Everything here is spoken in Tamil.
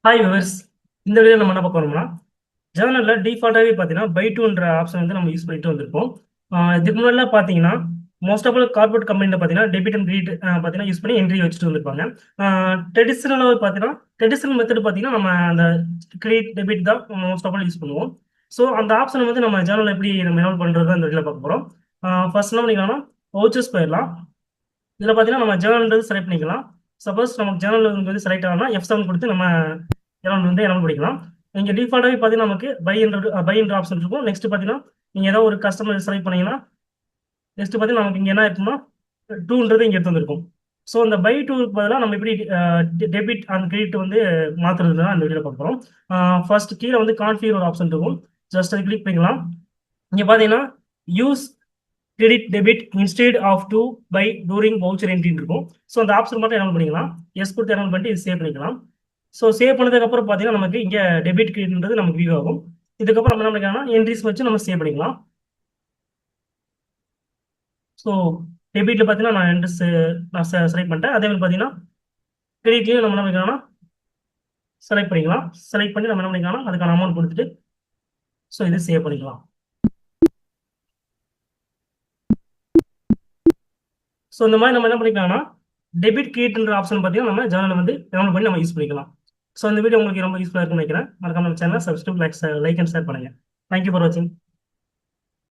Hi viewers. இந்த வீடியோ நம்ம என்ன பார்க்க போறோம்னா ஜேர்னலில் டிஃபால்ட்டாகவே பார்த்தீங்கன்னா பை டூன்ற ஆப்ஷன் வந்து நம்ம யூஸ் பண்ணிட்டு வந்திருப்போம். இதுக்கு முன்னாடிலாம் பார்த்தீங்கன்னா மோஸ்ட் ஆஃப் ஆல் கார்பரேட் கம்பெனியில் பார்த்தீங்கன்னா டெபிட் அண்ட் கிரெடிட் பார்த்தீங்கன்னா யூஸ் பண்ணி என்ட்ரி வச்சுட்டு வந்திருப்பாங்க. ட்ரெடிஷ்னலாக பார்த்தீங்கன்னா ட்ரெடிஷ்னல் மெத்தட் பார்த்தீங்கன்னா நம்ம அந்த கிரெடிட் டெபிட் தான் மோஸ்ட் ஆஃப் ஆல் யூஸ் பண்ணுவோம். ஸோ அந்த ஆப்ஷனை வந்து நம்ம ஜேர்னல் எப்படி நம்ம எனோல் பண்ணுறது அந்த வீடியோவில் பார்க்க போகிறோம். ஃபர்ஸ்ட் என்ன பண்ணிக்கலாம்னா வவுச்சர்ஸ் போயிடலாம். இதில் பார்த்தீங்கன்னா நம்ம ஜேர்னல்ன்றது செலக்ட் பண்ணிக்கலாம். சப்போஸ் நமக்கு ஜேர்னல் வந்து செலக்ட் ஆகணும்னா F7 கொடுத்து நம்ம ஜேர்னல் வந்து எனோல் பண்ணிக்கலாம். இங்கே டிஃபால்ட்டாகவே பார்த்தீங்கன்னா நமக்கு பை என்ற ஆப்ஷன் இருக்கும். நெக்ஸ்ட் பார்த்தீங்கன்னா நீங்கள் ஏதாவது ஒரு கஸ்டமர் செலக்ட் பண்ணீங்கன்னா நெக்ஸ்ட் பார்த்தீங்கன்னா நமக்கு இங்கே என்ன இருக்குன்னா டூன்றது இங்கே எடுத்து வந்திருக்கும். ஸோ அந்த பை டூக்கு பதிலாக நம்ம எப்படி டெபிட் அண்ட் கிரெடிட் வந்து மாற்றுறது தான் அந்த வீடியோ பார்க்குறோம். ஃபர்ஸ்ட் கீழே வந்து கான்ஃபிகர் ஒரு ஆப்ஷன் இருக்கும். ஜஸ்ட் அதை கிளிக் பண்ணிக்கலாம். இங்கே பார்த்தீங்கன்னா use credit debit instead of to buy during voucher என்ட்ரின்னு இருக்கும். ஸோ அந்த ஆப்ஷன் மட்டும் எனோல் பண்ணிக்கலாம். எஸ் கொடுத்து எனோல் பண்ணிட்டு இது சேவ் பண்ணிக்கலாம். ஸோ சேவ் பண்ணதுக்கப்புறம் பார்த்தீங்கன்னா நமக்கு இங்கே டெபிட் கிரெடிட்ன்றது நமக்கு வியூ ஆகும். இதுக்கப்புறம் நம்ம என்ன பண்ணிக்கலாம் என்ட்ரிஸ் வச்சு நம்ம சேவ் பண்ணிக்கலாம். ஸோ டெபிட்ல பார்த்தீங்கன்னா நான் என்ட்ரிஸ் நான் செலக்ட் பண்ணிட்டேன். அதே மாதிரி பார்த்தீங்கன்னா கிரெடிட்லையும் நம்ம என்ன பண்ணிக்கலாம்னா செலக்ட் பண்ணிக்கலாம். செலக்ட் பண்ணி நம்ம என்ன பண்ணிக்கலாம் அதுக்கான அமௌண்ட் கொடுத்துட்டு ஸோ இது சேவ் பண்ணிக்கலாம். ஸோ இந்த மாதிரி நம்ம என்ன பண்ணிக்கலாம்னா டெபிட் கிரெடிட்ன்ற ஆப்ஷன் பார்த்தீங்கன்னா நம்ம ஜேர்னல் வந்து டவுன்லோட் பண்ணி நம்ம யூஸ் பண்ணிக்கலாம். ஸோ இந்த வீடியோ உங்களுக்கு ரொம்ப யூஸ்ஃபுல்லாக இருக்கும்னு நினைக்கிறேன். மறக்காம நம்ம channel subscribe like and share பண்ணுங்க. தேங்க்யூ ஃபார் வாட்சிங்.